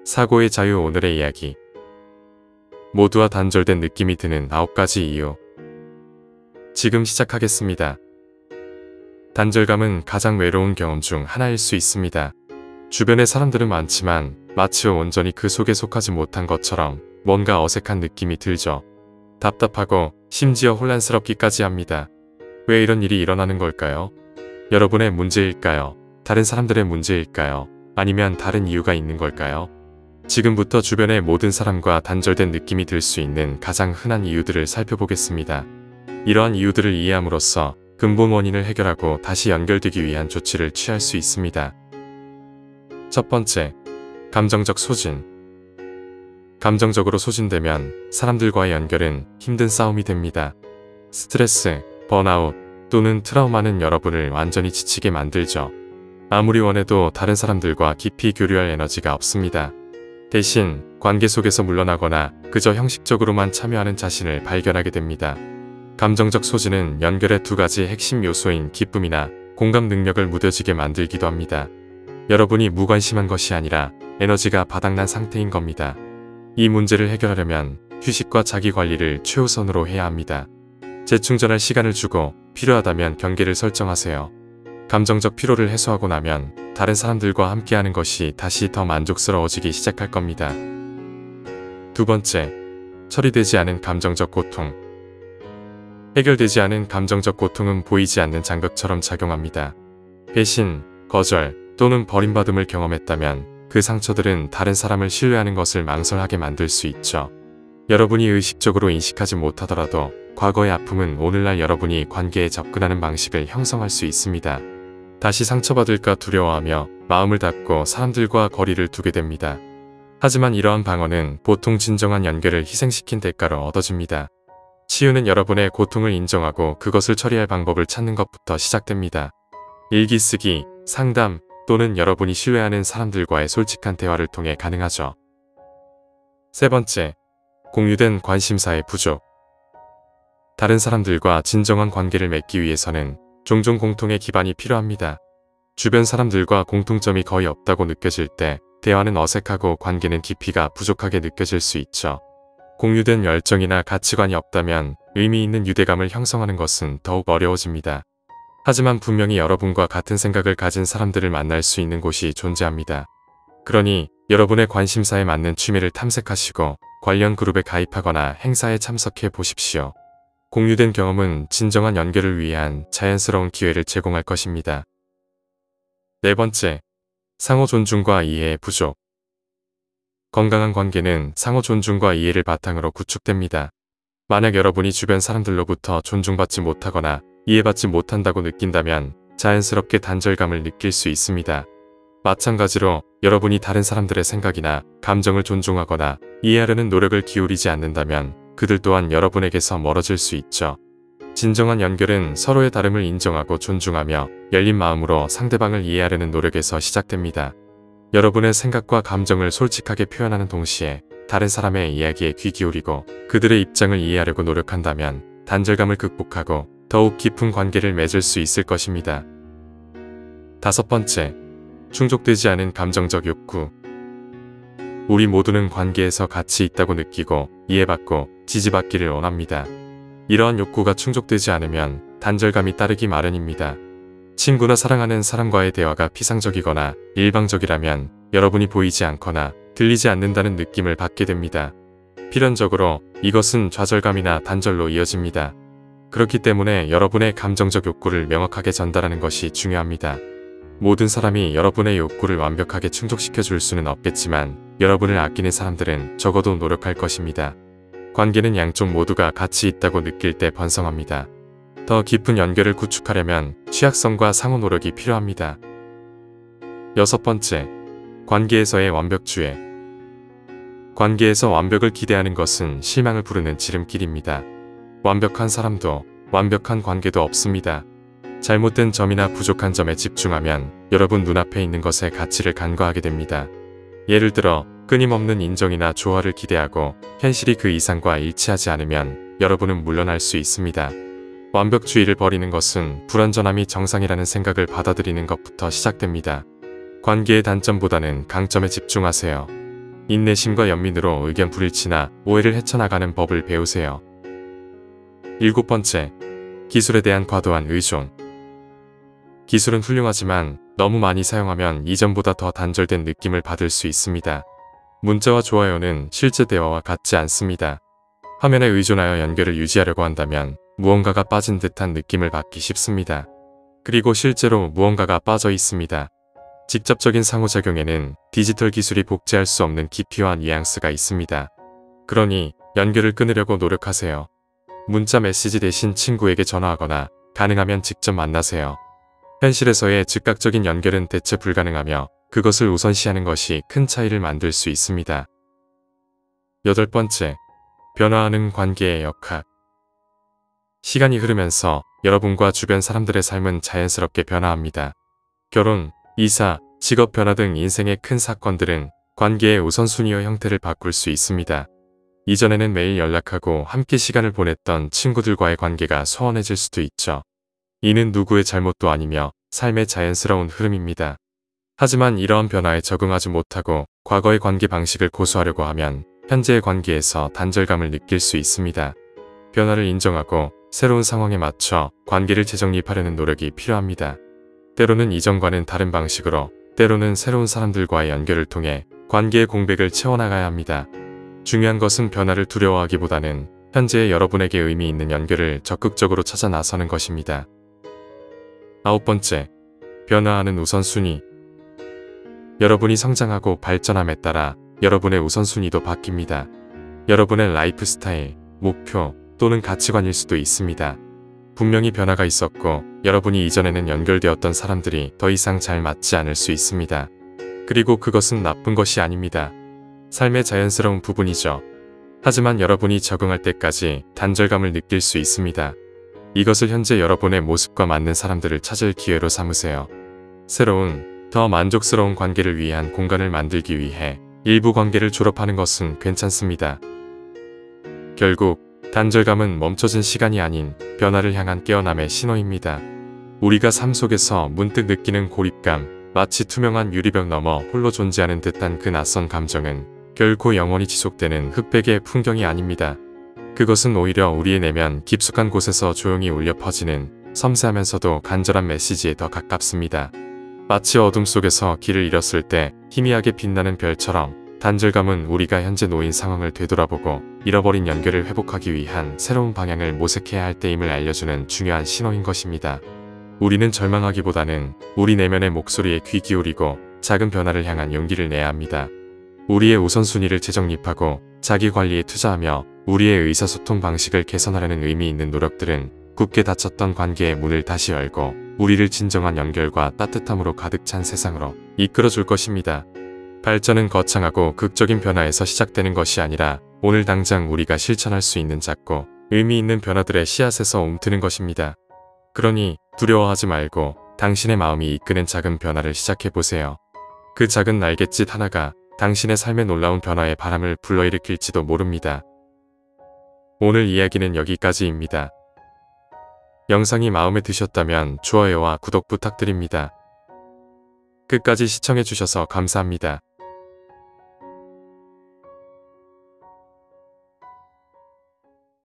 사고의 자유. 오늘의 이야기. 모두와 단절된 느낌이 드는 9가지 이유. 지금 시작하겠습니다. 단절감은 가장 외로운 경험 중 하나일 수 있습니다. 주변에 사람들은 많지만 마치 온전히 그 속에 속하지 못한 것처럼 뭔가 어색한 느낌이 들죠. 답답하고 심지어 혼란스럽기까지 합니다. 왜 이런 일이 일어나는 걸까요? 여러분의 문제일까요? 다른 사람들의 문제일까요? 아니면 다른 이유가 있는 걸까요? 지금부터 주변의 모든 사람과 단절된 느낌이 들 수 있는 가장 흔한 이유들을 살펴보겠습니다. 이러한 이유들을 이해함으로써 근본 원인을 해결하고 다시 연결되기 위한 조치를 취할 수 있습니다. 첫 번째, 감정적 소진. 감정적으로 소진되면 사람들과의 연결은 힘든 싸움이 됩니다. 스트레스, 번아웃 또는 트라우마는 여러분을 완전히 지치게 만들죠. 아무리 원해도 다른 사람들과 깊이 교류할 에너지가 없습니다. 대신 관계 속에서 물러나거나 그저 형식적으로만 참여하는 자신을 발견하게 됩니다. 감정적 소진은 연결의 두 가지 핵심 요소인 기쁨이나 공감 능력을 무뎌지게 만들기도 합니다. 여러분이 무관심한 것이 아니라 에너지가 바닥난 상태인 겁니다. 이 문제를 해결하려면 휴식과 자기 관리를 최우선으로 해야 합니다. 재충전할 시간을 주고 필요하다면 경계를 설정하세요. 감정적 피로를 해소하고 나면 다른 사람들과 함께하는 것이 다시 더 만족스러워지기 시작할 겁니다. 두 번째, 처리되지 않은 감정적 고통. 해결되지 않은 감정적 고통은 보이지 않는 장벽처럼 작용합니다. 배신, 거절 또는 버림받음을 경험했다면 그 상처들은 다른 사람을 신뢰하는 것을 망설하게 만들 수 있죠. 여러분이 의식적으로 인식하지 못하더라도 과거의 아픔은 오늘날 여러분이 관계에 접근하는 방식을 형성할 수 있습니다. 다시 상처받을까 두려워하며 마음을 닫고 사람들과 거리를 두게 됩니다. 하지만 이러한 방어는 보통 진정한 연결을 희생시킨 대가로 얻어집니다. 치유는 여러분의 고통을 인정하고 그것을 처리할 방법을 찾는 것부터 시작됩니다. 일기 쓰기, 상담 또는 여러분이 신뢰하는 사람들과의 솔직한 대화를 통해 가능하죠. 세 번째, 공유된 관심사의 부족. 다른 사람들과 진정한 관계를 맺기 위해서는 종종 공통의 기반이 필요합니다. 주변 사람들과 공통점이 거의 없다고 느껴질 때 대화는 어색하고 관계는 깊이가 부족하게 느껴질 수 있죠. 공유된 열정이나 가치관이 없다면 의미 있는 유대감을 형성하는 것은 더욱 어려워집니다. 하지만 분명히 여러분과 같은 생각을 가진 사람들을 만날 수 있는 곳이 존재합니다. 그러니 여러분의 관심사에 맞는 취미를 탐색하시고 관련 그룹에 가입하거나 행사에 참석해 보십시오. 공유된 경험은 진정한 연결을 위한 자연스러운 기회를 제공할 것입니다. 네 번째, 상호 존중과 이해의 부족. 건강한 관계는 상호 존중과 이해를 바탕으로 구축됩니다. 만약 여러분이 주변 사람들로부터 존중받지 못하거나 이해받지 못한다고 느낀다면 자연스럽게 단절감을 느낄 수 있습니다. 마찬가지로 여러분이 다른 사람들의 생각이나 감정을 존중하거나 이해하려는 노력을 기울이지 않는다면 그들 또한 여러분에게서 멀어질 수 있죠. 진정한 연결은 서로의 다름을 인정하고 존중하며 열린 마음으로 상대방을 이해하려는 노력에서 시작됩니다. 여러분의 생각과 감정을 솔직하게 표현하는 동시에 다른 사람의 이야기에 귀 기울이고 그들의 입장을 이해하려고 노력한다면 단절감을 극복하고 더욱 깊은 관계를 맺을 수 있을 것입니다. 다섯 번째, 충족되지 않은 감정적 욕구. 우리 모두는 관계에서 가치 있다고 느끼고 이해받고 지지받기를 원합니다. 이러한 욕구가 충족되지 않으면 단절감이 따르기 마련입니다. 친구나 사랑하는 사람과의 대화가 피상적이거나 일방적이라면 여러분이 보이지 않거나 들리지 않는다는 느낌을 받게 됩니다. 필연적으로 이것은 좌절감이나 단절로 이어집니다. 그렇기 때문에 여러분의 감정적 욕구를 명확하게 전달하는 것이 중요합니다. 모든 사람이 여러분의 욕구를 완벽하게 충족시켜 줄 수는 없겠지만 여러분을 아끼는 사람들은 적어도 노력할 것입니다. 관계는 양쪽 모두가 가치 있다고 느낄 때 번성합니다. 더 깊은 연결을 구축하려면 취약성과 상호 노력이 필요합니다. 여섯 번째, 관계에서의 완벽주의. 관계에서 완벽을 기대하는 것은 실망을 부르는 지름길입니다. 완벽한 사람도 완벽한 관계도 없습니다. 잘못된 점이나 부족한 점에 집중하면 여러분 눈앞에 있는 것의 가치를 간과하게 됩니다. 예를 들어 끊임없는 인정이나 조화를 기대하고 현실이 그 이상과 일치하지 않으면 여러분은 물러날 수 있습니다. 완벽주의를 버리는 것은 불완전함이 정상이라는 생각을 받아들이는 것부터 시작됩니다. 관계의 단점보다는 강점에 집중하세요. 인내심과 연민으로 의견 불일치나 오해를 헤쳐나가는 법을 배우세요. 7번째, 기술에 대한 과도한 의존. 기술은 훌륭하지만 너무 많이 사용하면 이전보다 더 단절된 느낌을 받을 수 있습니다. 문자와 좋아요는 실제 대화와 같지 않습니다. 화면에 의존하여 연결을 유지하려고 한다면 무언가가 빠진 듯한 느낌을 받기 쉽습니다. 그리고 실제로 무언가가 빠져 있습니다. 직접적인 상호작용에는 디지털 기술이 복제할 수 없는 깊이와 뉘앙스가 있습니다. 그러니 연결을 끊으려고 노력하세요. 문자 메시지 대신 친구에게 전화하거나 가능하면 직접 만나세요. 현실에서의 즉각적인 연결은 대체 불가능하며 그것을 우선시하는 것이 큰 차이를 만들 수 있습니다. 8번째, 변화하는 관계의 역학. 시간이 흐르면서 여러분과 주변 사람들의 삶은 자연스럽게 변화합니다. 결혼, 이사, 직업 변화 등 인생의 큰 사건들은 관계의 우선순위와 형태를 바꿀 수 있습니다. 이전에는 매일 연락하고 함께 시간을 보냈던 친구들과의 관계가 소원해질 수도 있죠. 이는 누구의 잘못도 아니며 삶의 자연스러운 흐름입니다. 하지만 이러한 변화에 적응하지 못하고 과거의 관계 방식을 고수하려고 하면 현재의 관계에서 단절감을 느낄 수 있습니다. 변화를 인정하고 새로운 상황에 맞춰 관계를 재정립하려는 노력이 필요합니다. 때로는 이전과는 다른 방식으로, 때로는 새로운 사람들과의 연결을 통해 관계의 공백을 채워나가야 합니다. 중요한 것은 변화를 두려워하기보다는 현재의 여러분에게 의미 있는 연결을 적극적으로 찾아 나서는 것입니다. 9번째, 변화하는 우선순위. 여러분이 성장하고 발전함에 따라 여러분의 우선순위도 바뀝니다. 여러분의 라이프 스타일, 목표 또는 가치관일 수도 있습니다. 분명히 변화가 있었고 여러분이 이전에는 연결되었던 사람들이 더 이상 잘 맞지 않을 수 있습니다. 그리고 그것은 나쁜 것이 아닙니다. 삶의 자연스러운 부분이죠. 하지만 여러분이 적응할 때까지 단절감을 느낄 수 있습니다. 이것을 현재 여러분의 모습과 맞는 사람들을 찾을 기회로 삼으세요. 새로운, 더 만족스러운 관계를 위한 공간을 만들기 위해 일부 관계를 졸업하는 것은 괜찮습니다. 결국 단절감은 멈춰진 시간이 아닌 변화를 향한 깨어남의 신호입니다. 우리가 삶 속에서 문득 느끼는 고립감, 마치 투명한 유리벽 너머 홀로 존재하는 듯한 그 낯선 감정은 결코 영원히 지속되는 흑백의 풍경이 아닙니다. 그것은 오히려 우리의 내면 깊숙한 곳에서 조용히 울려 퍼지는 섬세하면서도 간절한 메시지에 더 가깝습니다. 마치 어둠 속에서 길을 잃었을 때 희미하게 빛나는 별처럼 단절감은 우리가 현재 놓인 상황을 되돌아보고 잃어버린 연결을 회복하기 위한 새로운 방향을 모색해야 할 때임을 알려주는 중요한 신호인 것입니다. 우리는 절망하기보다는 우리 내면의 목소리에 귀 기울이고 작은 변화를 향한 용기를 내야 합니다. 우리의 우선순위를 재정립하고 자기 관리에 투자하며 우리의 의사소통 방식을 개선하려는 의미 있는 노력들은 굳게 닫혔던 관계의 문을 다시 열고 우리를 진정한 연결과 따뜻함으로 가득 찬 세상으로 이끌어줄 것입니다. 발전은 거창하고 극적인 변화에서 시작되는 것이 아니라 오늘 당장 우리가 실천할 수 있는 작고 의미 있는 변화들의 씨앗에서 움트는 것입니다. 그러니 두려워하지 말고 당신의 마음이 이끄는 작은 변화를 시작해보세요. 그 작은 날갯짓 하나가 당신의 삶에 놀라운 변화의 바람을 불러일으킬지도 모릅니다. 오늘 이야기는 여기까지입니다. 영상이 마음에 드셨다면 좋아요와 구독 부탁드립니다. 끝까지 시청해주셔서 감사합니다.